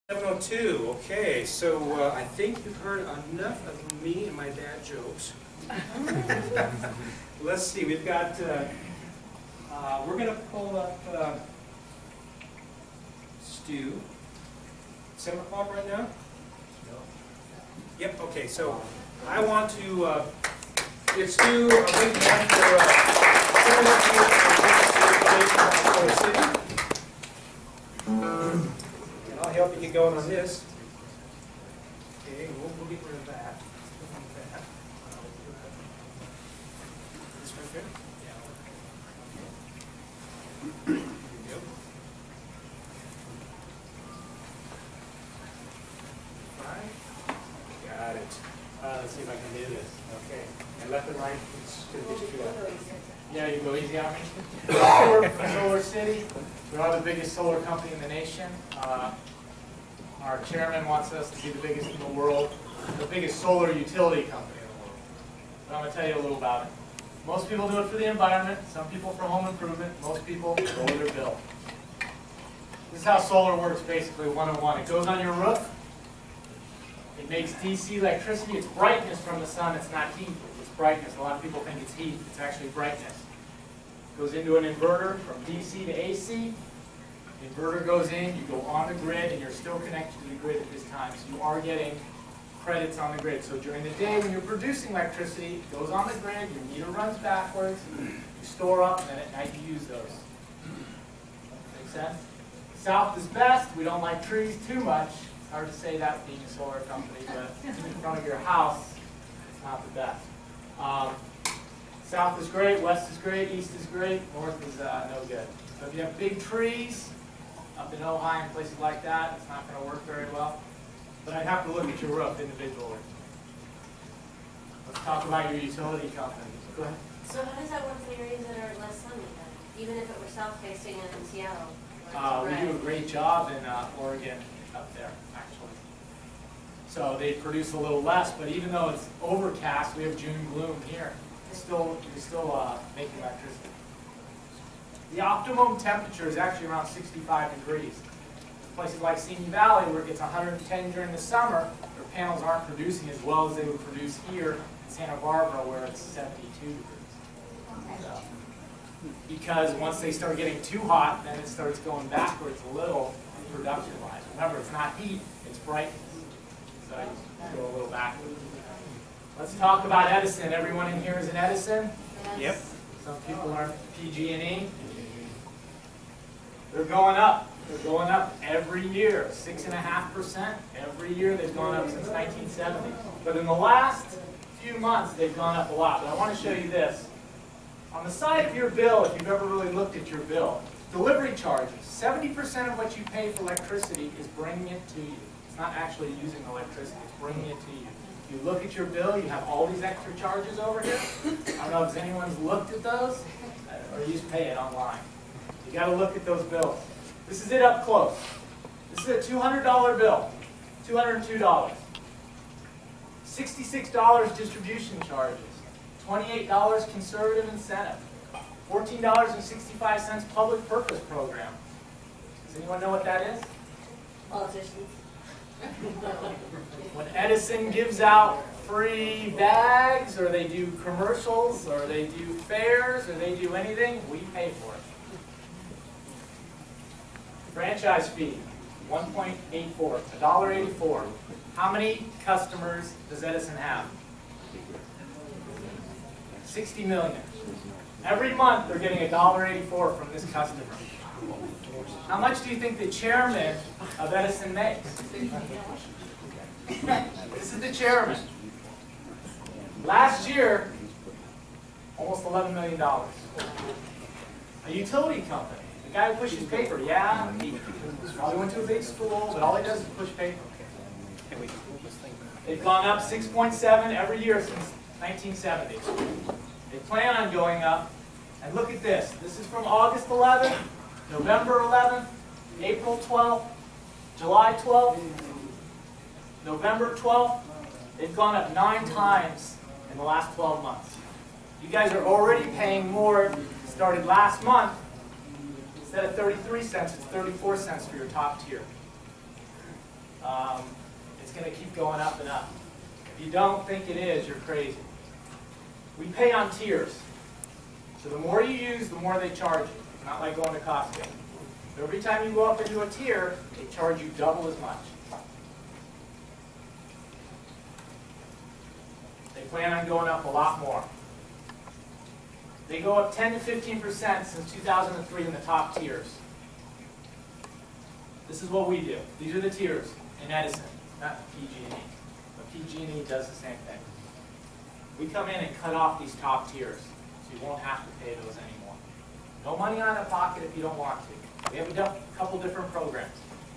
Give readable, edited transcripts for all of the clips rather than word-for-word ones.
7:02. Okay, so I think you've heard enough of me and my bad jokes. Let's see, we've got, we're going to pull up Stu. 7 o'clock right now? No. Yep, okay, so I want to give Stu a big hand for showing up here for the city. I'll help you get going on this. Okay, we'll get rid of that. This right there? Yeah. There you go. Right. Got it. Let's see if I can do this. Okay. And left and right, it's going to get you through that. Yeah, you go easy on me. Solar City. We are the biggest solar company in the nation. Our chairman wants us to be the biggest in the world, the biggest solar utility company in the world. But I'm going to tell you a little about it. Most people do it for the environment, some people for home improvement, most people lower their bill. This is how solar works basically, 101. It goes on your roof. It makes DC electricity. It's brightness from the sun. It's not heat. It's brightness. A lot of people think it's heat. It's actually brightness. It goes into an inverter from DC to AC. The inverter goes in, you go on the grid, and you're still connected to the grid at this time. So you are getting credits on the grid. So during the day when you're producing electricity, it goes on the grid, your meter runs backwards, you store up, and then at night you use those. Make sense? South is best. We don't like trees too much. It's hard to say that being a solar company, but in front of your house, it's not the best. South is great, west is great, east is great, north is no good. So if you have big trees, up in Ojai and places like that, it's not going to work very well. But I'd have to look at your roof individually. Let's talk about your utility company. Go ahead. So how does that work in areas that are less sunny then? Even if it were south-facing in Seattle? We do a great job in Oregon up there, actually. So they produce a little less, but even though it's overcast, we have June gloom here. We're still making electricity. The optimum temperature is actually around 65 degrees. Places like Simi Valley, where it gets 110 during the summer, their panels aren't producing as well as they would produce here in Santa Barbara, where it's 72 degrees. So, because once they start getting too hot, then it starts going backwards a little production-wise. Remember, it's not heat, it's brightness. So you go a little backwards. Let's talk about Edison. Everyone in here is an Edison? Yep. Some people aren't PG&E. They're going up. They're going up every year, 6.5%. Every year they've gone up since 1970. But in the last few months, they've gone up a lot. But I want to show you this. On the side of your bill, if you've ever really looked at your bill, delivery charges. 70% of what you pay for electricity is bringing it to you. It's not actually using electricity. It's bringing it to you. If you look at your bill, you have all these extra charges over here. I don't know if anyone's looked at those, or you just pay it online. You got to look at those bills. This is it up close. This is a $200 bill, $202. $66 distribution charges, $28 conservative incentive, $14.65 public purpose program. Does anyone know what that is? Politicians. When Edison gives out free bags, or they do commercials, or they do fairs, or they do anything, we pay for it. Franchise fee, 1.84, $1.84. How many customers does Edison have? 60 million. Every month they're getting $1.84 from this customer. How much do you think the chairman of Edison makes? This is the chairman. Last year, almost $11 million. A utility company. The guy who pushes paper, yeah, he probably went to a big school, but all he does is push paper. They've gone up 6.7 every year since 1970. They plan on going up. And look at this. This is from August 11th, November 11th, April 12th, July 12th, November 12th. They've gone up 9 times in the last 12 months. You guys are already paying more. Started last month. Instead of 33 cents, it's 34 cents for your top tier. it's going to keep going up and up. If you don't think it is, you're crazy. We pay on tiers. So the more you use, the more they charge you. It's not like going to Costco. So every time you go up into a tier, they charge you double as much. They plan on going up a lot more. They go up 10 to 15% since 2003 in the top tiers. This is what we do. These are the tiers in Edison, not PG&E. But PG&E does the same thing. We come in and cut off these top tiers, so you won't have to pay those anymore. No money out of pocket if you don't want to. We have a couple different programs.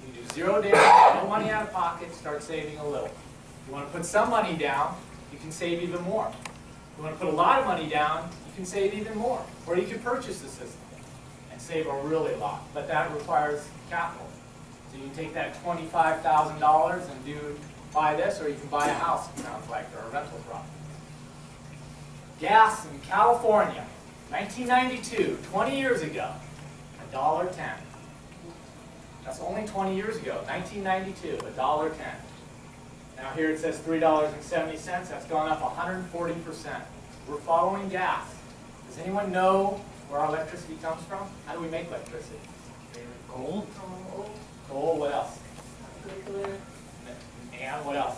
You can do 0 down, no money out of pocket, start saving a little. If you want to put some money down, you can save even more. If you want to put a lot of money down, you can save even more. Or you can purchase the system and save a really lot. But that requires capital. So you can take that $25,000 and buy this, or you can buy a house, it sounds like, or a rental property. Gas in California, 1992, 20 years ago, $1.10. That's only 20 years ago, 1992, $1.10. Now here it says $3.70, that's gone up 140%. We're following gas. Does anyone know where our electricity comes from? How do we make electricity? Coal? Coal, what else? Nuclear. And what else?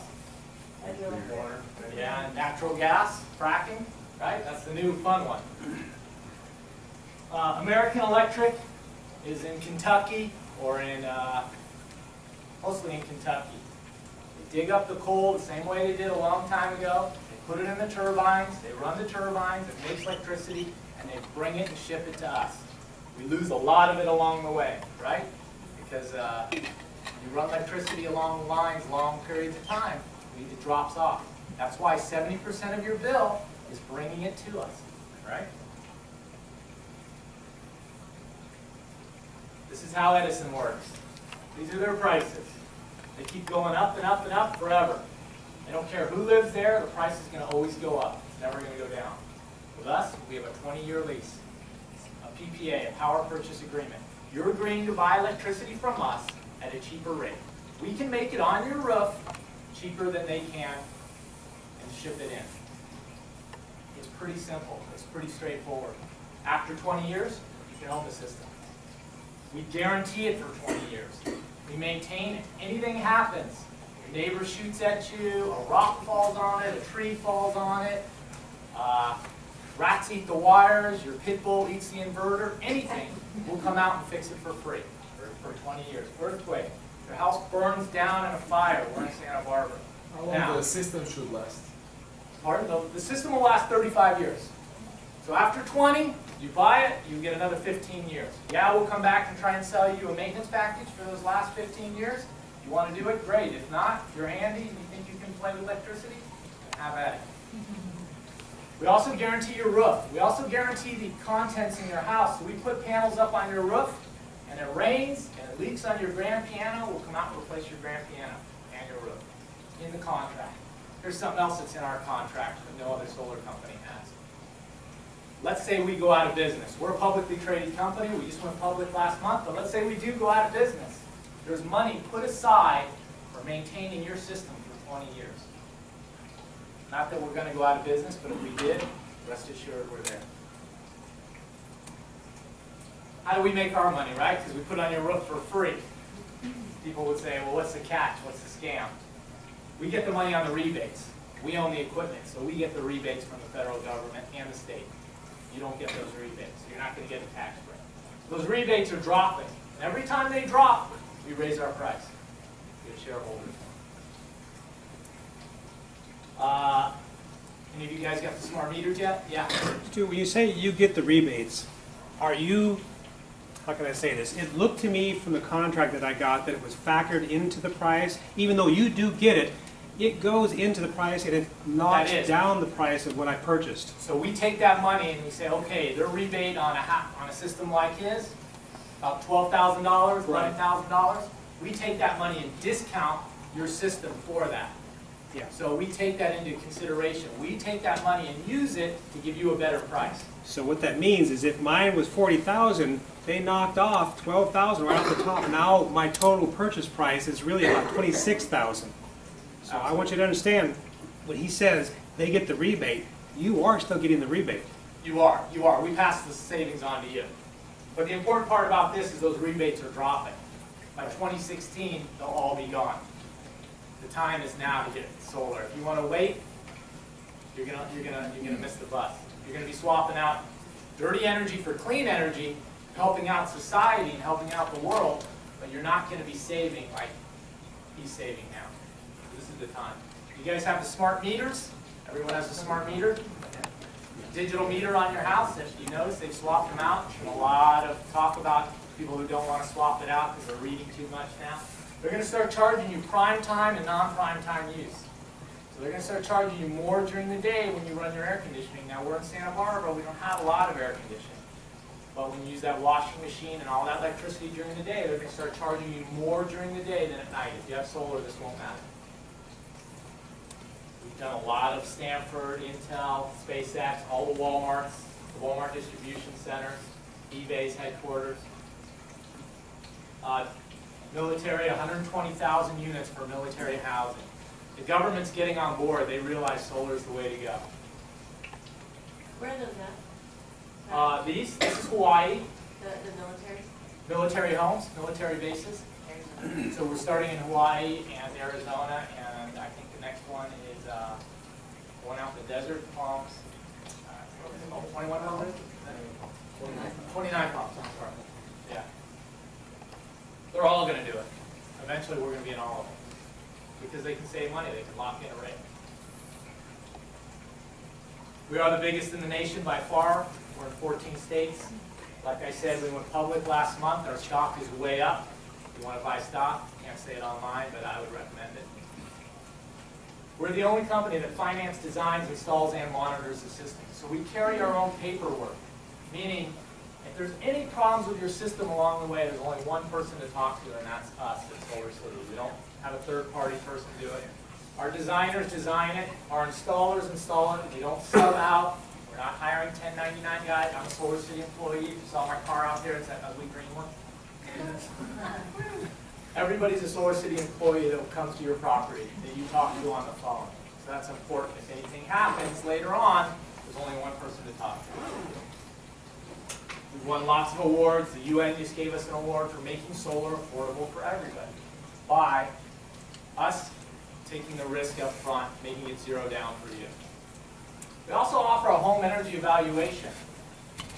Water. Yeah, and natural gas, fracking, right? That's the new fun one. American Electric is in Kentucky, or in, mostly in Kentucky. They dig up the coal the same way they did a long time ago. They put it in the turbines, they run the turbines, it makes electricity, and they bring it and ship it to us. We lose a lot of it along the way, right? Because you run electricity along the lines long periods of time, it drops off. That's why 70% of your bill is bringing it to us, right? This is how Edison works. These are their prices. They keep going up and up and up forever. They don't care who lives there, the price is going to always go up. It's never going to go down. With us, we have a 20-year lease, a PPA, a power purchase agreement. You're agreeing to buy electricity from us at a cheaper rate. We can make it on your roof cheaper than they can and ship it in. It's pretty simple. It's pretty straightforward. After 20 years, you can own the system. We guarantee it for 20 years. We maintain it. Anything happens, your neighbor shoots at you, a rock falls on it, a tree falls on it, rats eat the wires, your pit bull eats the inverter, anything, we'll come out and fix it for free for 20 years. Earthquake, your house burns down in a fire, we're in Santa Barbara. How long the system should last? Pardon? The system will last 35 years. So after 20, you buy it, you get another 15 years. Yeah, we'll come back and try and sell you a maintenance package for those last 15 years. You want to do it? Great. If not, if you're handy and you think you can play with electricity, have at it. We also guarantee your roof. We also guarantee the contents in your house. So we put panels up on your roof, and it rains, and it leaks on your grand piano, we'll come out and replace your grand piano and your roof in the contract. Here's something else that's in our contract that no other solar company has. Let's say we go out of business. We're a publicly traded company. We just went public last month, but let's say we do go out of business. There's money put aside for maintaining your system for 20 years. Not that we're going to go out of business, but if we did, rest assured we're there. How do we make our money, right? Because we put it on your roof for free. People would say, well, what's the catch? What's the scam? We get the money on the rebates. We own the equipment, so we get the rebates from the federal government and the state. You don't get those rebates. You're not going to get a tax break. Those rebates are dropping. And every time they drop, we raise our price. We get shareholders. Any of you guys got the smart meters yet? Yeah. Stu, when you say you get the rebates, are you, how can I say this? It looked to me from the contract that I got that it was factored into the price. Even though you do get it, it goes into the price and it knocks down the price of what I purchased. So we take that money and we say, okay, their rebate on a system like his, about $12,000, $11,000. We take that money and discount your system for that. Yeah. So we take that into consideration. We take that money and use it to give you a better price. So what that means is if mine was 40,000, they knocked off 12,000 right off the top. Now my total purchase price is really about 26,000. So I want you to understand, when he says they get the rebate, you are still getting the rebate. You are. We pass the savings on to you. But the important part about this is those rebates are dropping. By 2016, they'll all be gone. The time is now to get solar. If you want to wait, you're gonna miss the bus. You're gonna be swapping out dirty energy for clean energy, helping out society and helping out the world, but you're not gonna be saving like he's saving now. This is the time. You guys have the smart meters. Everyone has a smart meter. Digital meter on your house. If you notice, they've swapped them out. There's a lot of talk about people who don't want to swap it out because they're reading too much now. They're going to start charging you prime time and non-prime time use. So they're going to start charging you more during the day when you run your air conditioning. Now we're in Santa Barbara, we don't have a lot of air conditioning. But when you use that washing machine and all that electricity during the day, they're going to start charging you more during the day than at night. If you have solar, this won't matter. We've done a lot of Stanford, Intel, SpaceX, all the Walmarts, the Walmart distribution centers, eBay's headquarters. Military, 120,000 units for military housing. The government's getting on board. They realize solar is the way to go. Where are those at? This is Hawaii, The military? military homes, military bases. So we're starting in Hawaii and Arizona, and I think the next one is one out in the desert, Palms. 21 homes? 29 palms, I'm sorry. Yeah. They're all going to do it. Eventually we're going to be in all of them. Because they can save money, they can lock in a rate. We are the biggest in the nation by far. We're in 14 states. Like I said, we went public last month. Our stock is way up. If you want to buy stock, can't say it online, but I would recommend it. We're the only company that finance, designs, installs, and monitors the system. So we carry our own paperwork, meaning if there's any problems with your system along the way, there's only one person to talk to, and that's us at Solar City. We don't have a third-party person do it. Our designers design it. Our installers install it. We don't sub out. We're not hiring 1099 guys. I'm a Solar City employee. You saw my car out there. It's that ugly green one. Everybody's a Solar City employee that comes to your property that you talk to on the phone. So that's important. If anything happens later on, there's only one person to talk to. We've won lots of awards. The UN just gave us an award for making solar affordable for everybody by us taking the risk up front, making it zero down for you. We also offer a home energy evaluation.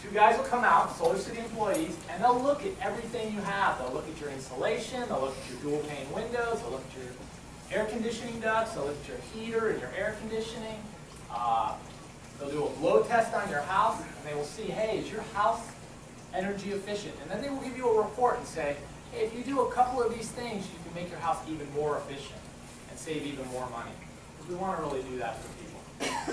Two guys will come out, Solar City employees, and they'll look at everything you have. They'll look at your insulation, they'll look at your dual pane windows, they'll look at your air conditioning ducts, they'll look at your heater and your air conditioning. They'll do a blow test on your house, and they will see, hey, is your house energy efficient? And then they will give you a report and say, hey, if you do a couple of these things, you can make your house even more efficient and save even more money. Because we want to really do that for people.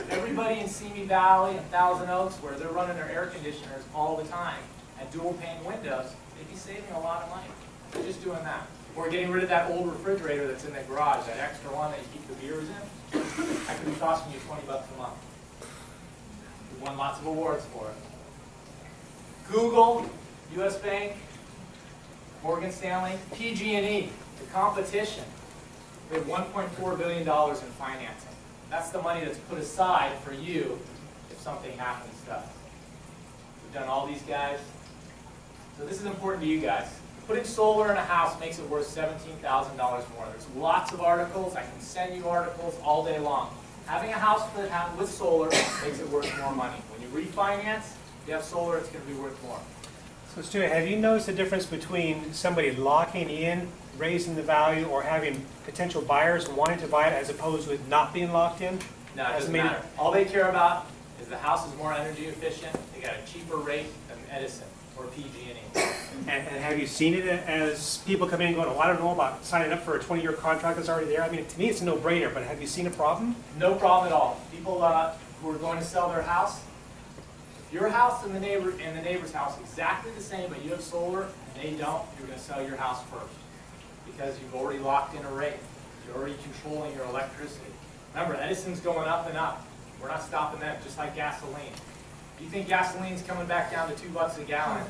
Everybody in Simi Valley and Thousand Oaks, where they're running their air conditioners all the time and dual pane windows, they'd be saving a lot of money. They're just doing that. Or getting rid of that old refrigerator that's in the garage, that extra one that you keep the beers in. That could be costing you $20 a month. We won lots of awards for it. Google, US Bank, Morgan Stanley, PG&E, the competition. We have $1.4 billion in financing. That's the money that's put aside for you if something happens to us. We've done all these guys. So this is important to you guys. Putting solar in a house makes it worth $17,000 more. There's lots of articles. I can send you articles all day long. Having a house with solar makes it worth more money. When you refinance, if you have solar, it's going to be worth more. So Stuart, have you noticed the difference between somebody locking in, raising the value, or having potential buyers wanting to buy it as opposed with not being locked in? No, it doesn't matter. All they care about is the house is more energy efficient. They got a cheaper rate than Edison or PG&E. And have you seen it as people come in and going, oh, I don't know about signing up for a 20-year contract that's already there? I mean, to me, it's a no-brainer, but have you seen a problem? No problem at all. People who are going to sell their house, your house and the neighbor's house exactly the same, but you have solar and they don't, you're going to sell your house first because you've already locked in a rate. You're already controlling your electricity. Remember, Edison's going up and up. We're not stopping them, just like gasoline. Do you think gasoline's coming back down to $2 a gallon?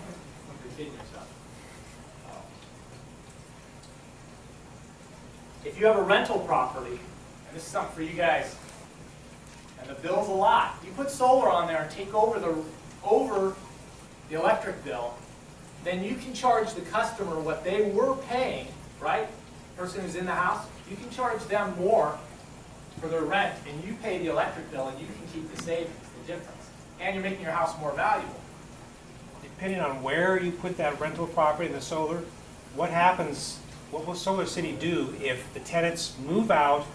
You're kidding yourself. If you have a rental property, and this is something for you guys, and the bill's a lot, you put solar on there and take over the electric bill, then you can charge the customer what they were paying, right? Person who's in the house, you can charge them more for their rent, and you pay the electric bill, and you can keep the savings, the difference. And you're making your house more valuable. Depending on where you put that rental property in the solar, what happens, what will Solar City do if the tenants move out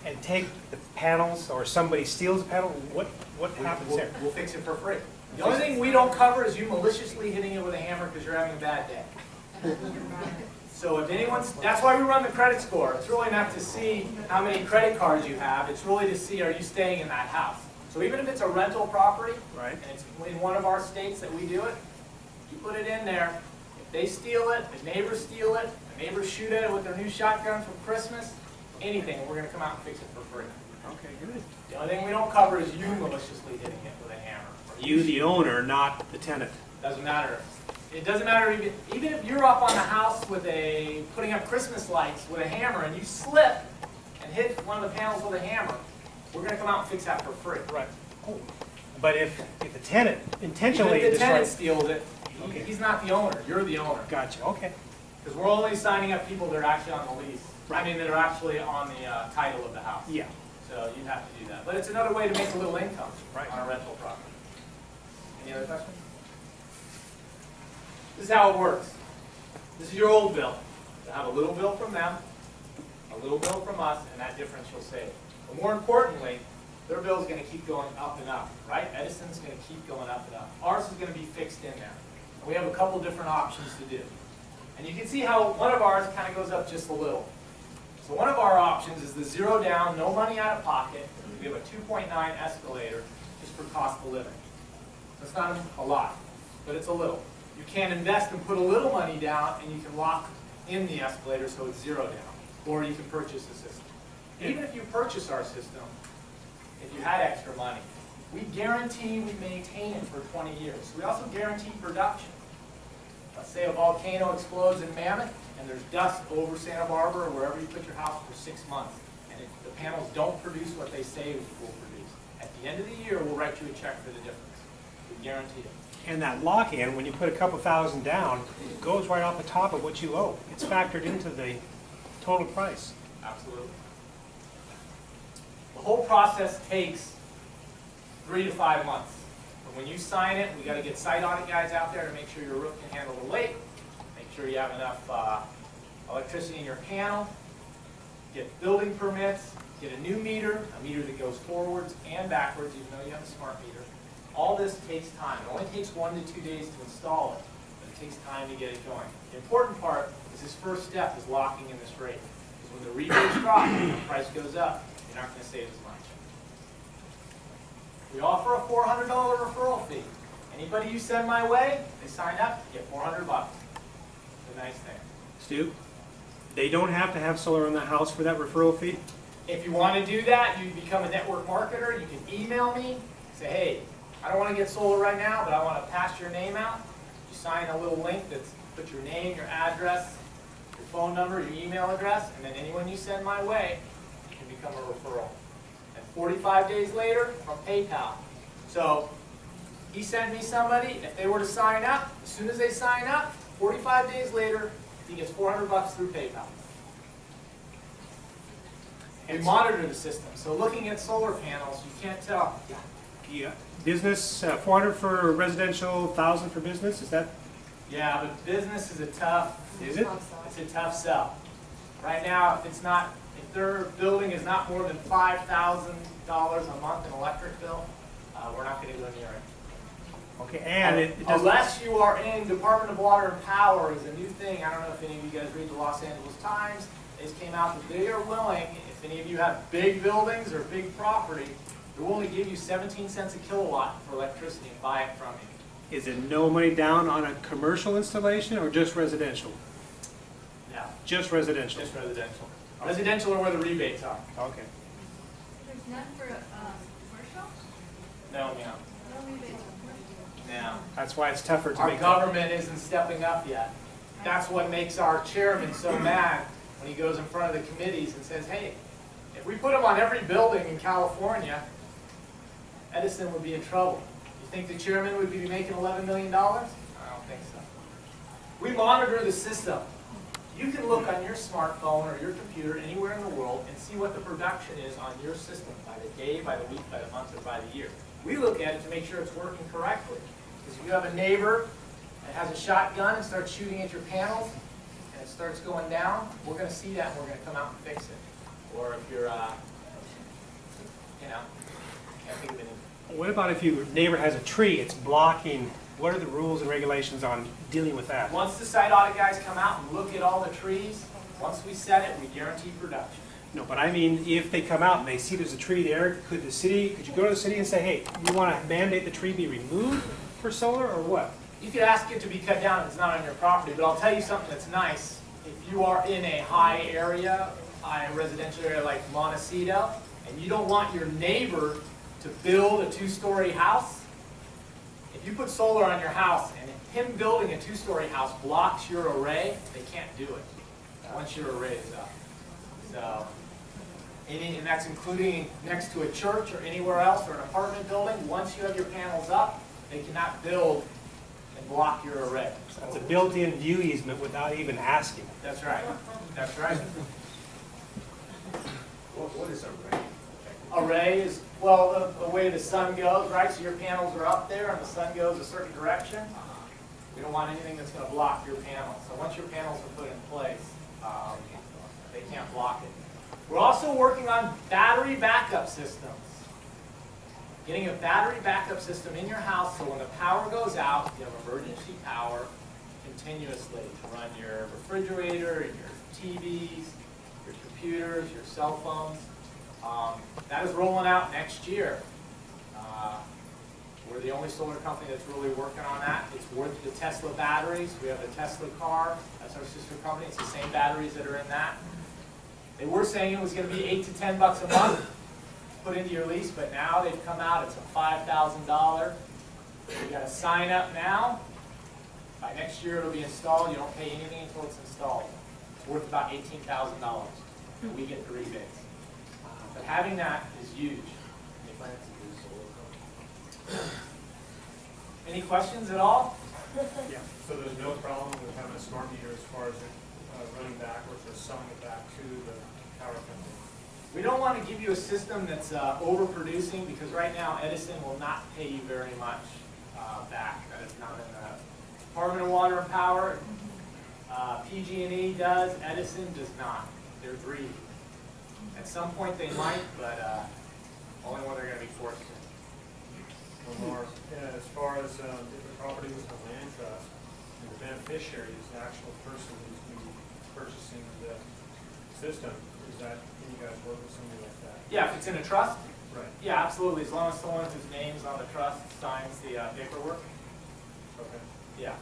and take the panels, or somebody steals the panel? What happens there? We'll fix it for free. The only thing we don't cover is you maliciously hitting it with a hammer because you're having a bad day. So if anyone's, that's why we run the credit score. It's really not to see how many credit cards you have. It's really to see, are you staying in that house? So even if it's a rental property, Right. and it's in one of our states that we do it, you put it in there. If they steal it, the neighbors steal it, the neighbors shoot at it with their new shotgun for Christmas, anything, we're going to come out and fix it for free. Okay, good. The only thing we don't cover is you maliciously hitting it with a hammer. You, the owner, not the tenant. Doesn't matter. It doesn't matter even if you're up on the house with putting up Christmas lights with a hammer and you slip and hit one of the panels with a hammer, we're going to come out and fix that for free. Right. But if the tenant intentionally Even if the tenant destroys... steals it, he's not the owner. You're the owner. Gotcha, okay. Because we're only signing up people that are actually on the lease. I mean, that are actually on the title of the house. Yeah. So you have to do that. But it's another way to make a little income Right. on a rental property. Any other questions? This is how it works. This is your old bill. You'll have a little bill from them, a little bill from us, and that difference you'll save. But more importantly, their bill is going to keep going up and up, right? Edison's going to keep going up and up. Ours is going to be fixed in there. And we have a couple different options to do. And you can see how one of ours kind of goes up just a little. So one of our options is the zero down, no money out of pocket. We have a 2.9 escalator just for cost of living. So it's not a lot, but it's a little. You can invest and put a little money down, and you can lock in the escalator so it's zero down. Or you can purchase the system. Even if you purchase our system, if you had extra money, we guarantee we maintain it for 20 years. We also guarantee production. Let's say a volcano explodes in Mammoth, and there's dust over Santa Barbara or wherever you put your house for 6 months, and if the panels don't produce what they say will produce. At the end of the year, we'll write you a check for the difference. We guarantee it. And that lock-in, when you put a couple thousand down, it goes right off the top of what you owe. It's factored into the total price. Absolutely. The whole process takes 3 to 5 months. But when you sign it, we got to get site audit guys out there to make sure your roof can handle the weight, make sure you have enough electricity in your panel, get building permits, get a new meter, a meter that goes forwards and backwards, even though you have a smart meter. All this takes time. It only takes 1 to 2 days to install it, but it takes time to get it going. The important part is this first step is locking in this rate. Because when the rebates drop, the price goes up, you're not going to save as much. We offer a $400 referral fee. Anybody you send my way, they sign up, get $400. It's a nice thing. Stu, they don't have to have solar in the house for that referral fee? If you want to do that, you become a network marketer. You can email me, say, hey, I don't want to get solar right now, but I want to pass your name out. You sign a little link that's put your name, your address, your phone number, your email address, and then anyone you send my way can become a referral. And 45 days later, from PayPal. So he sent me somebody, if they were to sign up, as soon as they sign up, 45 days later, he gets $400 through PayPal. We monitor the system. So looking at solar panels, you can't tell. Yeah. Business, 400 for residential, 1,000 for business, is that? Yeah, but business is a tough. Is it? It's a tough sell. Right now, if their building is not more than $5,000 a month in electric bill, we're not going to go near it. Okay, and it doesn't... Unless you are in Department of Water and Power is a new thing. I don't know if any of you guys read the Los Angeles Times. They just came out that they are willing, if any of you have big buildings or big property, they're willing to give you 17 cents a kilowatt for electricity and buy it from you. Is it no money down on a commercial installation or just residential? Yeah, Just residential? just residential. Residential are where the rebates are. Okay. None for commercial? No, ma'am. No rebates for commercial? No. That's why it's tougher to Our make. government isn't stepping up yet. That's what makes our chairman so mad when he goes in front of the committees and says, hey, if we put them on every building in California, Edison would be in trouble. You think the chairman would be making $11 million? I don't think so. We monitor the system. You can look on your smartphone or your computer anywhere in the world and see what the production is on your system by the day, by the week, by the month, or by the year. We look at it to make sure it's working correctly. Because if you have a neighbor that has a shotgun and starts shooting at your panels and it starts going down, we're going to see that and we're going to come out and fix it. Or if you're, you know, can't think of any. What about if your neighbor has a tree, it's blocking? What are the rules and regulations on dealing with that? Once the site audit guys come out and look at all the trees, once we set it, we guarantee production. No, but I mean, if they come out and they see there's a tree there, could you go to the city and say, hey, you want to mandate the tree be removed for solar, or what? You could ask it to be cut down if it's not on your property, but I'll tell you something that's nice. If you are in a high area, high residential area like Montecito, and you don't want your neighbor to build a two-story house, if you put solar on your house and him building a two-story house blocks your array, they can't do it once your array is up. So, and that's including next to a church or anywhere else or an apartment building. Once you have your panels up, they cannot build and block your array. That's a built-in view easement without even asking. That's right. That's right. What is array? Array is, well, the way the sun goes, right? So your panels are up there and the sun goes a certain direction. We don't want anything that's going to block your panels. So once your panels are put in place, they can't block it. We're also working on battery backup systems. Getting a battery backup system in your house so when the power goes out, you have emergency power continuously to run your refrigerator, your TVs, your computers, your cell phones. That is rolling out next year. We're the only solar company that's really working on that. It's worth the Tesla batteries. We have the Tesla car. That's our sister company. It's the same batteries that are in that. They were saying it was going to be $8 to $10 a month to put into your lease, but now they've come out. It's a $5,000. You got to sign up now. By next year, it'll be installed. You don't pay anything until it's installed. It's worth about $18,000, and we get the rebates. But having that is huge. Any questions at all? Yeah. So there's no problem with having a smart meter as far as it running backwards or selling it back to the power company? We don't want to give you a system that's overproducing because right now Edison will not pay you very much back. That is not in the Department of Water and Power. PG&E does. Edison does not. They're greedy. At some point they might, but only when they're going to be forced to. Or as far as if the property was a land trust, and the beneficiary is the actual person who's going to be purchasing the system, is that, can you guys work with somebody like that? Yeah, if it's in a trust? Right. Yeah, absolutely. As long as someone whose name's on the trust signs the paperwork. Okay. Yeah,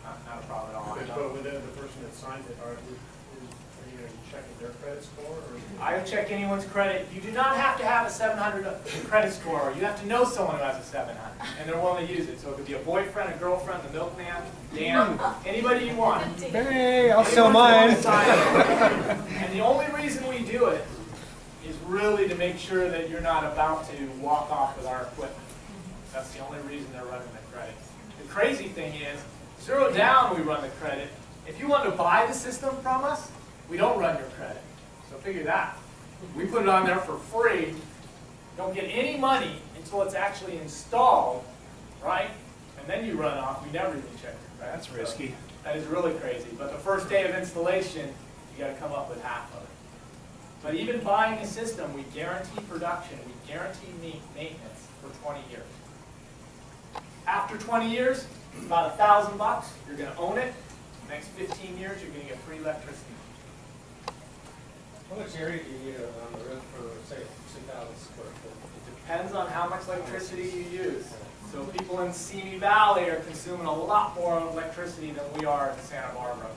not a problem at all. Okay, but with the person that signs it, are you going to be checking their credit score? Or I would check anyone's credit. You do not have to have a 700 credit score. You have to know someone who has a 700, and they're willing to use it. So it could be a boyfriend, a girlfriend, the milkman, Dan, anybody you want. Hey, I'll sell mine. And the only reason we do it is really to make sure that you're not about to walk off with our equipment. That's the only reason they're running the credit. The crazy thing is, 0 down we run the credit. If you want to buy the system from us, we don't run your credit. So figure that. We put it on there for free. Don't get any money until it's actually installed, right? And then you run off. We never even check your credit. That's risky. So that is really crazy. But the first day of installation, you got to come up with half of it. But even buying a system, we guarantee production. We guarantee maintenance for 20 years. After 20 years, it's about $1,000. You're going to own it. The next 15 years, you're going to get free electricity. How much area do you need on the roof for, say, 2,000 square foot? It depends on how much electricity you use. So people in Simi Valley are consuming a lot more electricity than we are in Santa Barbara.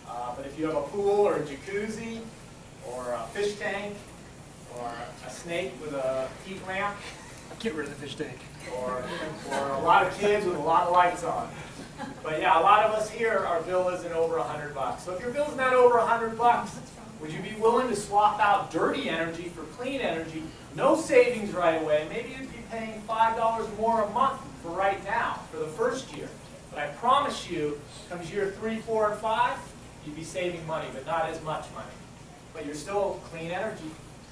But if you have a pool or a jacuzzi or a fish tank or a snake with a heat lamp, Get rid of the fish tank. or a lot of kids with a lot of lights on. But yeah, a lot of us here, our bill isn't over $100. So if your bill's not over $100, would you be willing to swap out dirty energy for clean energy? No savings right away. Maybe you'd be paying $5 more a month for right now, for the first year. But I promise you, comes year 3, 4, and 5, you'd be saving money, but not as much money. But you're still clean energy,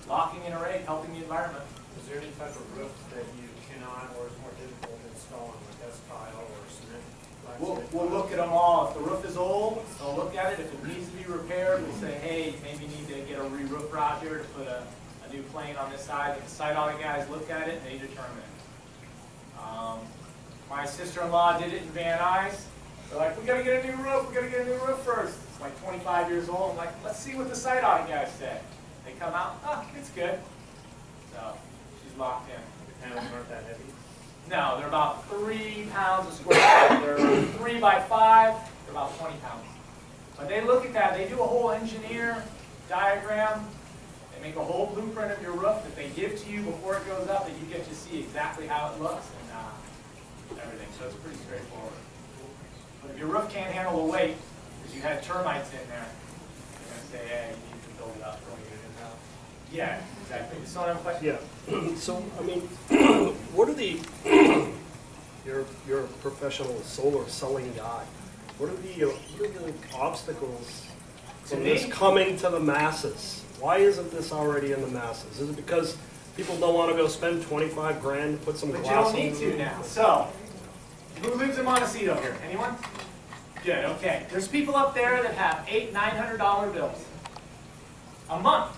locking in a rate, helping the environment. Is there any type of roof that you cannot or is more difficult to install on, like S tile or cement? We'll look at them all. If the roof is old, we'll look at it. If it needs to be repaired, we'll say, hey, maybe you need to get a re-roof out here to put a new plane on this side. The site audit guys look at it and they determine it. My sister-in-law did it in Van Nuys. They're like, we got to get a new roof. We got to get a new roof first. It's like 25 years old. I'm like, let's see what the site audit guys say. They come out, oh, it's good. So she's locked in. The panels aren't that heavy? No, they're about 3 pounds a square foot. They're 3 by 5. They're about 20 pounds. But they look at that. They do a whole engineer diagram. They make a whole blueprint of your roof that they give to you before it goes up, and you get to see exactly how it looks and everything. So it's pretty straightforward. But if your roof can't handle the weight, because you had termites in there, they're going to say, hey, you need to build it up. Yeah, exactly. So I'm questioning. Yeah. So, I mean, what are the, you're a professional solar selling guy. What are the obstacles from this coming to the masses? Why isn't this already in the masses? Is it because people don't want to go spend 25 grand to put some But glass you don't need to now. So, who lives in Montecito here? Anyone? Good, okay. There's people up there that have $800, $900 bills a month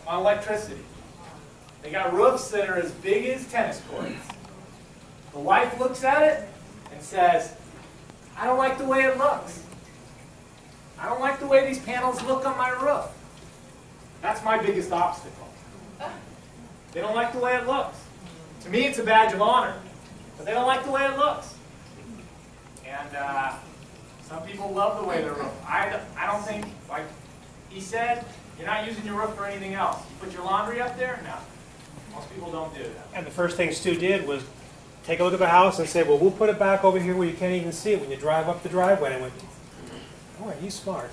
on electricity. They got roofs that are as big as tennis courts. The wife looks at it and says, I don't like the way it looks. I don't like the way these panels look on my roof. That's my biggest obstacle. They don't like the way it looks. To me, it's a badge of honor, but they don't like the way it looks. And some people love the way their roof. I don't think, like he said, you're not using your roof for anything else. You put your laundry up there? No. Most people don't do that. And the first thing Stu did was take a look at the house and say, well, we'll put it back over here where you can't even see it when you drive up the driveway. And I went, boy, he's smart.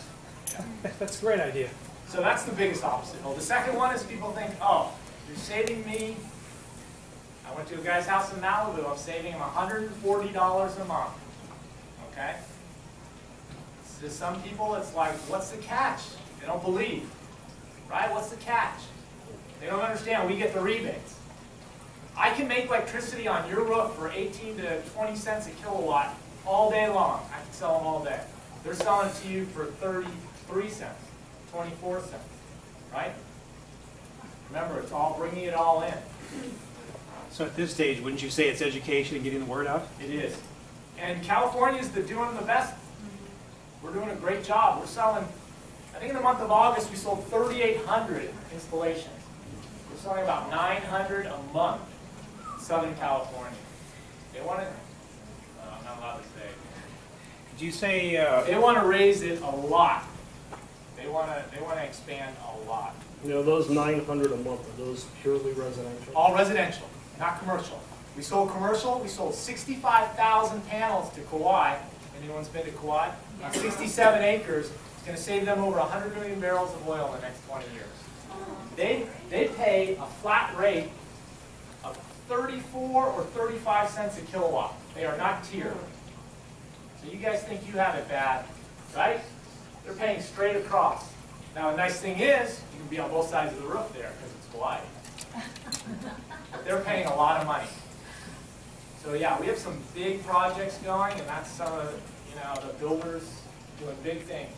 That's a great idea. So that's the biggest obstacle. The second one is people think, oh, you're saving me. I went to a guy's house in Malibu. I'm saving him $140 a month. Okay? To some people, it's like, what's the catch? They don't believe. Right? What's the catch? They don't understand. We get the rebates. I can make electricity on your roof for 18 to 20 cents a kilowatt all day long. I can sell them all day. They're selling it to you for 33 cents, 24 cents. Right? Remember, it's all bringing it all in. So at this stage, wouldn't you say it's education and getting the word out? It is. And California's doing the best. We're doing a great job. We're selling, I think in the month of August, we sold 3,800 installations. We're selling about 900 a month in Southern California. They want to, I'm not allowed to say. Did you say... They want to raise it a lot. They want to expand a lot. You know, those 900 a month, are those purely residential? All residential, not commercial. We sold commercial. We sold 65,000 panels to Kauai. Anyone's been to Kauai? On 67 acres. It's going to save them over 100 million barrels of oil in the next 20 years. They pay a flat rate of 34 or 35 cents a kilowatt. They are not tiered. So you guys think you have it bad, right? They're paying straight across. Now the nice thing is, you can be on both sides of the roof there because it's Hawaii. But they're paying a lot of money. So yeah, we have some big projects going, and that's some of the builders doing big things.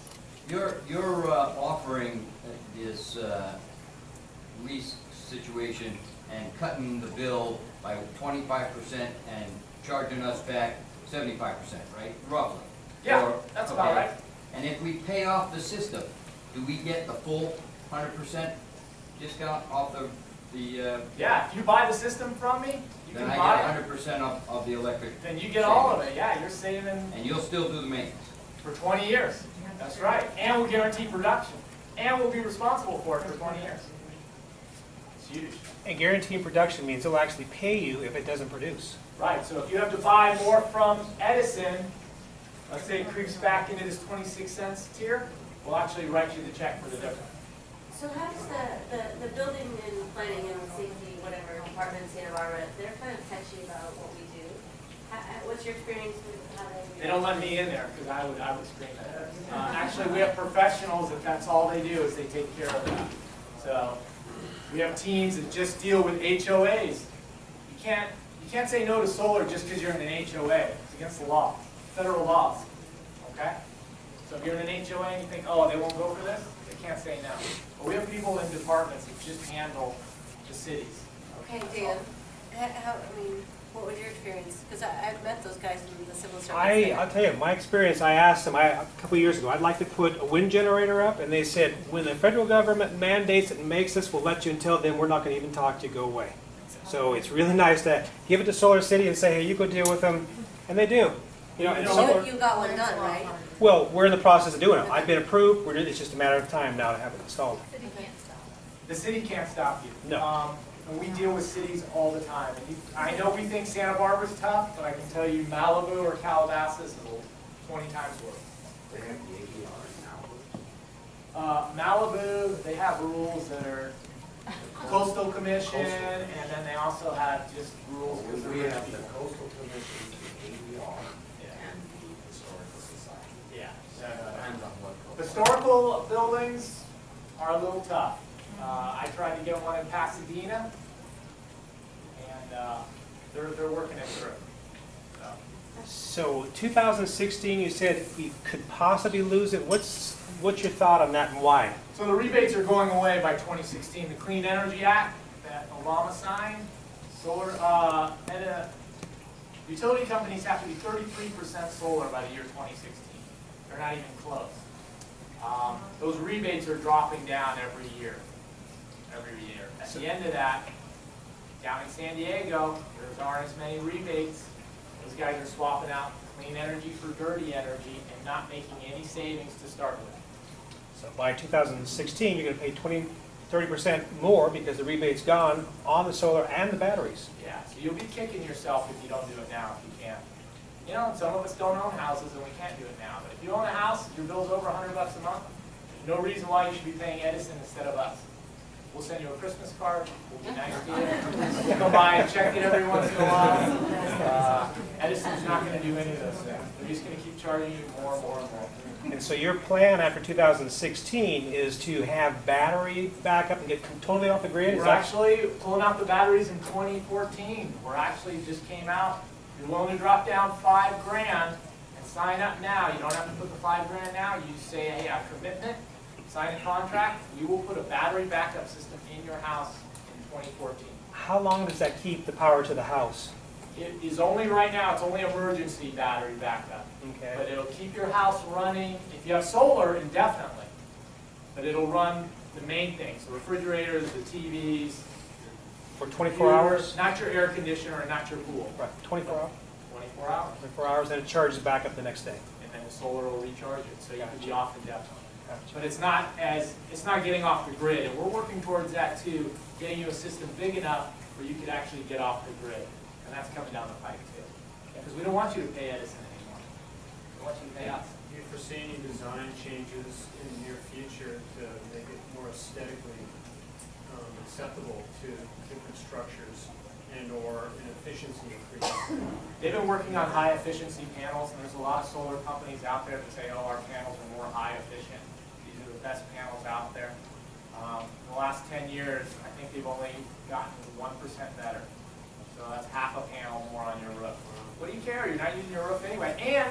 You're offering this lease situation and cutting the bill by 25% and charging us back 75%, right? Roughly. Yeah, that's about right. And if we pay off the system, do we get the full 100% discount off the yeah, if you buy the system from me, you then can I buy get 100% of the electric. Then you get all of it. Yeah, you're saving And you'll still do the maintenance. for 20 years. That's right. And we'll guarantee production. And we'll be responsible for it for 20 years. It's huge. And guaranteeing production means they'll actually pay you if it doesn't produce. Right, so if you have to buy more from Edison, let's say it creeps back into this 26 cents tier, we'll actually write you the check for the difference. So how does the building and planning and safety, whatever, department in Santa Barbara, they're kind of touchy about what we do. What's your experience with how they? They don't let me in there because I would scream at them. Actually, we have professionals that's all they do is they take care of that. So we have teams that just deal with HOAs. You can't say no to solar just because you're in an HOA. It's against the law, federal laws. Okay? So if you're in an HOA and you think, oh, they won't go for this, they can't say no. But we have people in departments that just handle the cities. Okay, Dan, what was your experience? Because I've met those guys in the civil service. I'll tell you, my experience, I asked them a couple of years ago, I'd like to put a wind generator up, and they said, when the federal government mandates it and makes us, we'll let you. Until then, we're not going to even talk to you, go away. So it's really nice to give it to Solar City and say, hey, you go deal with them, and they do. You know, and solar, You got one done, right? well, we're in the process of doing it. I've been approved, it's just a matter of time now to have it installed. City can't stop. The city can't stop you. No. And we deal with cities all the time. And I know we think Santa Barbara's tough, but I can tell you Malibu or Calabasas is 20 times worse. Malibu, they have rules that are coastal commission, and then they also have just rules. We have the coastal commission, the ADR, and the historical society. Yeah. Depends on what. Historical buildings are a little tough. I tried to get one in Pasadena, and they're working it through. So 2016, you said we could possibly lose it. What's your thought on that and why? So the rebates are going away by 2016. The Clean Energy Act that Obama signed, solar, utility companies have to be 33% solar by the year 2016. They're not even close. Those rebates are dropping down every year. At the end of that, down in San Diego, there aren't as many rebates. Those guys are swapping out clean energy for dirty energy and not making any savings to start with. So by 2016, you're going to pay 30% more because the rebate's gone on the solar and the batteries. Yeah, so you'll be kicking yourself if you don't do it now, if you can't. You know, some of us don't own houses and we can't do it now. But if you own a house, your bill's over $100 a month, there's no reason why you should be paying Edison instead of us. We'll send you a Christmas card. We'll be nice to you. We'll come by and check it every once in a while. Edison's not going to do any of those things. They're just going to keep charging you more and more and more. And so your plan after 2016 is to have battery backup and get totally off the grid? We're actually pulling out the batteries in 2014. We're actually just came out. You're willing to drop down $5 grand and sign up now. You don't have to put the $5 grand now. You say, hey, I have commitment. Sign a contract, we will put a battery backup system in your house in 2014. How long does that keep the power to the house? It is only right now, it's only emergency battery backup. Okay. But it'll keep your house running, if you have solar, indefinitely. But it'll run the main things, the refrigerators, the TVs. For 24 hours? Not your air conditioner and not your pool. Right, 24 hours? 24 hours. 24 hours, and it charges back up the next day. And then the solar will recharge it, so you can be Gotcha. off indefinitely. Gotcha. But it's not getting off the grid, and we're working towards that too, getting you a system big enough where you could actually get off the grid, and that's coming down the pipe too. Because we don't want you to pay Edison anymore. We want you to pay us. Do you foresee any design changes in the near future to make it more aesthetically acceptable to different structures and/or an efficiency increase? They've been working on high efficiency panels, and there's a lot of solar companies out there that say, oh, our panels are more high efficient. These are the best panels out there. In the last 10 years, I think they've only gotten 1% better. So that's half a panel more on your roof. What do you care? You're not using your roof anyway. And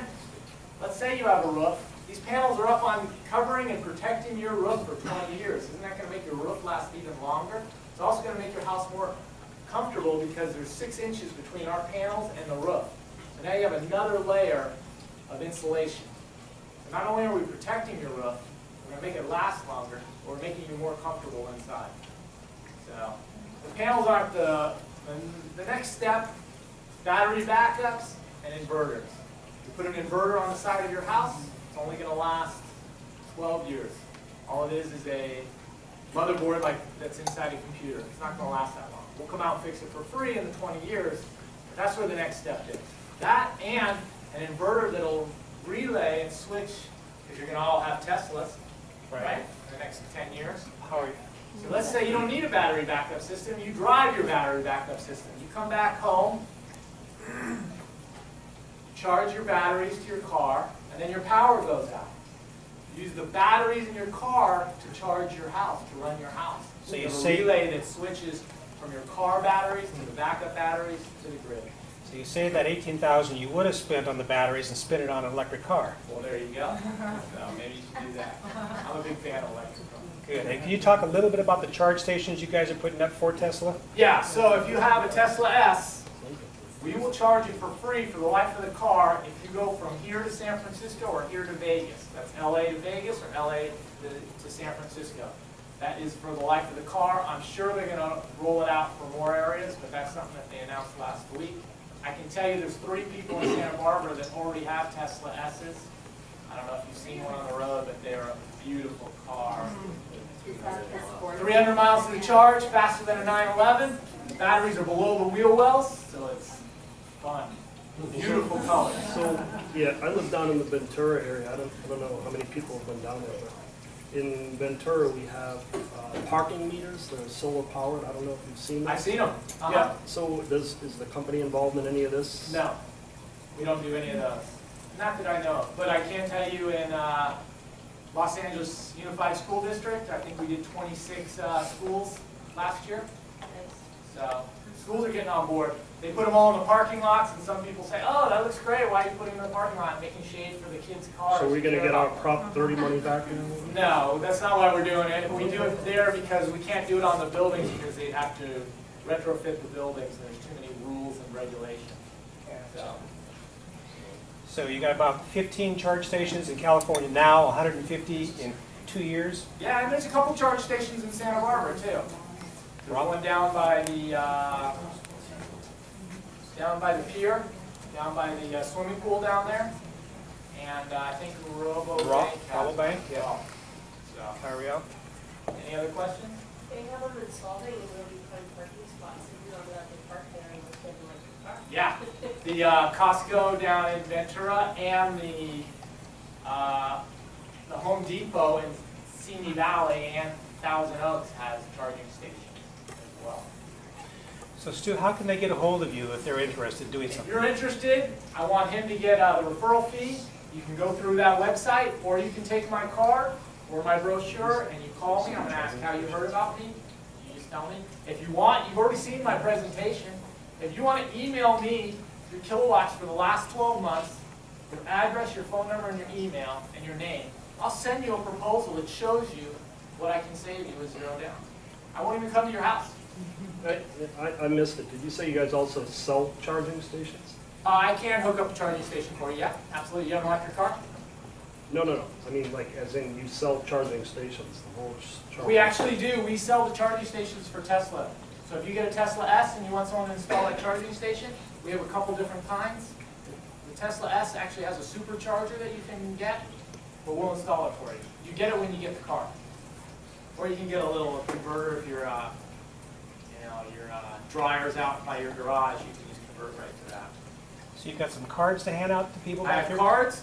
let's say you have a roof. These panels are up on covering and protecting your roof for 20 years. Isn't that going to make your roof last even longer? It's also going to make your house more comfortable because there's 6 inches between our panels and the roof. So now you have another layer of insulation. So not only are we protecting your roof, we're going to make it last longer, but we're making you more comfortable inside. So the panels aren't the next step. Battery backups and inverters. You put an inverter on the side of your house, it's only going to last 12 years. All it is a motherboard like that's inside a computer. It's not going to last that long. We'll come out and fix it for free in the 20 years. But that's where the next step is. That and an inverter that'll relay and switch, because you're going to all have Teslas, right? In the next 10 years. So let's say you don't need a battery backup system. You drive your battery backup system. You come back home, charge your batteries to your car, and then your power goes out. Use the batteries in your car to charge your house, to run your house. So you have a relay that switches from your car batteries to the backup batteries to the grid. So you save that $18,000 you would have spent on the batteries and spent it on an electric car. Well, there you go. So maybe you should do that. I'm a big fan of electric cars. Good. And can you talk a little bit about the charge stations you guys are putting up for Tesla? Yeah, so if you have a Tesla S, we will charge you for free for the life of the car if you go from here to San Francisco or here to Vegas. That's LA to Vegas or LA to San Francisco. That is for the life of the car. I'm sure they're going to roll it out for more areas, but that's something that they announced last week. I can tell you there's 3 people in Santa Barbara that already have Tesla S's. I don't know if you've seen one on the road, but they're a beautiful car. 300 miles to the charge, faster than a 911. The batteries are below the wheel wells, so it's fun. Beautiful colors. So, yeah, I live down in the Ventura area. I don't know how many people have been down there, but in Ventura we have parking meters that are solar powered. I don't know if you've seen them. I've seen them. Yeah. So is the company involved in any of this? No, we don't do any of those. Not that I know of, but I can tell you in Los Angeles Unified School District, I think we did 26 schools last year. So schools are getting on board. They put them all in the parking lots, and some people say, "Oh, that looks great. Why are you putting them in the parking lot, making shade for the kids' cars?" So are we going to get our Prop 30 money back? No, that's not why we're doing it. We do it there because we can't do it on the buildings because they'd have to retrofit the buildings, and there's too many rules and regulations. So you got about 15 charge stations in California now, 150 in 2 years. Yeah, and there's a couple charge stations in Santa Barbara too. There's one down by the pier, down by the swimming pool down there, and I think Rabobank. Yeah. So, Ariel? any other questions? They have them installed in really fun parking spots, so you don't have to park there and just get in like your car. Yeah, the Costco down in Ventura and the Home Depot in Simi Valley and Thousand Oaks has charging stations as well. So Stu, how can they get a hold of you if they're interested in doing If something? you're interested, I want him to get the referral fee. You can go through that website, or you can take my card or my brochure and you call me. I'm going to ask how you heard about me. You just tell me. If you want, you've already seen my presentation. If you want to email me your kilowatts for the last 12 months, your address, your phone number, and your email, and your name, I'll send you a proposal that shows you what I can save you with zero down. I won't even come to your house. Right? I missed it. Did you say you guys also sell charging stations? I can hook up a charging station for you, yeah, absolutely. You have an electric car? No. I mean, like, as in you sell charging stations, the whole charging. We actually do. We sell the charging stations for Tesla. So if you get a Tesla S and you want someone to install a charging station, we have a couple different kinds. The Tesla S actually has a supercharger that you can get, but we'll install it for you. You get it when you get the car. Or you can get a little converter if your dryer's out by your garage, you can just convert right to that. So you've got some cards to hand out to people I back have here? cards,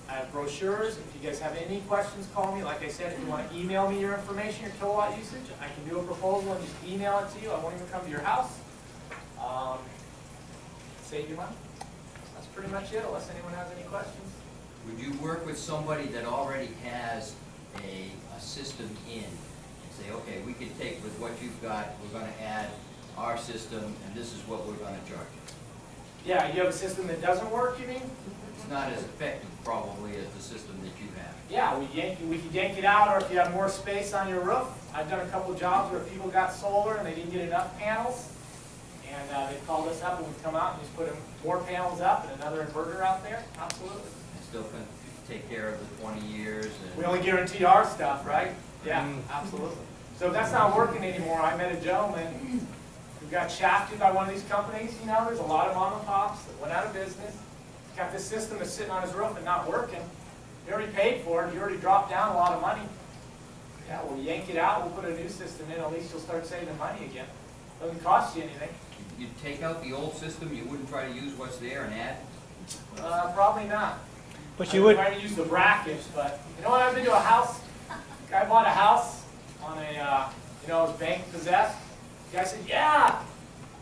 I have brochures. If you guys have any questions, call me. Like I said, if you want to email me your information, your kilowatt usage, I can do a proposal and just email it to you. I won't even come to your house. Save you money. That's pretty much it, unless anyone has any questions. Would you work with somebody that already has a system in and say, okay, we can take with what you've got, we're going to add our system, and this is what we're going to charge you? Yeah, you have a system that doesn't work, you mean? It's not as effective probably as the system that you have. Yeah, we could yank it out, or if you have more space on your roof. I've done a couple of jobs where people got solar and they didn't get enough panels, and they called us up and we'd come out and just put more panels up and another inverter out there. Absolutely. And still can take care of the 20 years. And We only guarantee our stuff, right? Yeah, absolutely. So if that's not working anymore, I met a gentleman who got shafted by one of these companies. You know, there's a lot of mom and pops that went out of business. He's got this system that's sitting on his roof and not working. He already paid for it. He already dropped down a lot of money. Yeah, we'll yank it out, we'll put a new system in, at least you'll start saving money again. Doesn't cost you anything. You'd take out the old system, you wouldn't try to use what's there and add? Probably not. But you would, I'm trying to use the brackets, but you know what, I've been to a house, guy bought a house on a, you know, it was bank possessed. The guy said, yeah,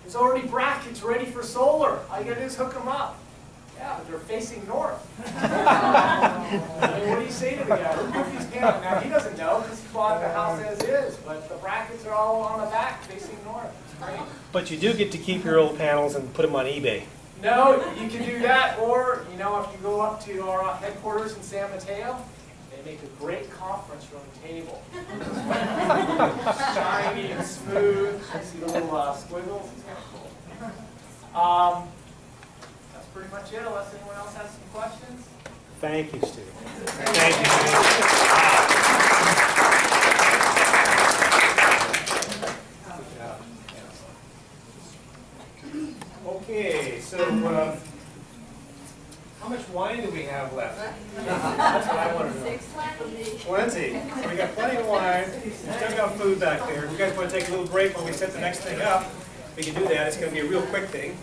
there's already brackets ready for solar. All you gotta do is hook them up. Yeah, but they're facing north. I mean, what do you say to the guy? Who put these panels? Now, he doesn't know because he bought the house as is, but the brackets are all on the back facing north. It's great. but you do get to keep your old panels and put them on eBay. No, you can do that, or, you know, if you go up to our headquarters in San Mateo, they make a great conference room table. Shiny and smooth. I see the little squiggles. It's kind of cool. That's pretty much it, unless anyone else has some questions. Thank you, Stu. Thank you, Stu. Okay, so how much wine do we have left? That's what I want to know. 6 plenty. Plenty. So we got plenty of wine. We still got food back there. If you guys want to take a little break when we set the next thing up, we can do that. It's going to be a real quick thing.